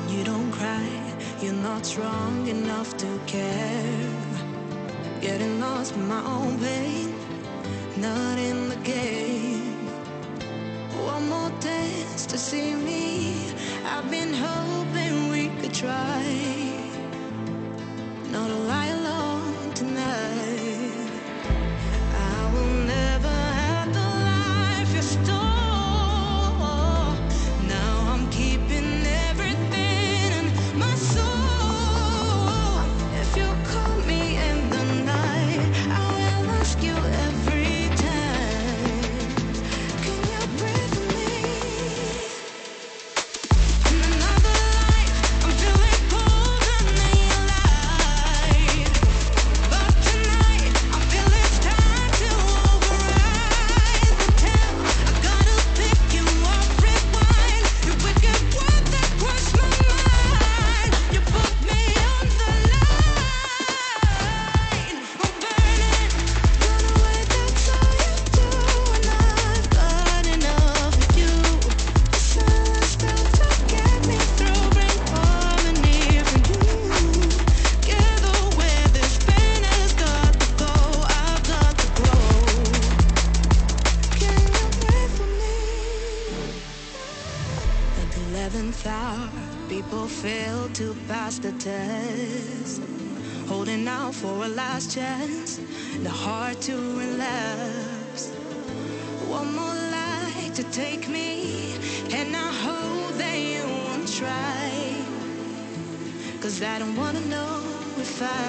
You don't cry, you're not strong enough to care. Getting lost in my own pain, not in the game. One more dance to see me. I've been hoping we could try not to lie alone tonight. I will never have the life you stole. Now I'm keeping everything in my soul. If you call me in the night, I will ask you every time, can you breathe for me? In another life, I'm feeling colder than your light. But tonight, I feel it's time to override the tell. I gotta pick you up, rewind. Your wicked word that crushed my mind. You put me on the line. I'm burning, run away, that's all you do. And I've got enough of you. The silence built to get me through, bring harmony for you. Together where this pain has got to go, I've got to grow. Can you wait for me? At the 11th hour, people fail to pass the test. Holding out for a last chance, the heart to relapse. One more light to take me, and I hope that you won't try. 'Cause I don't wanna know if I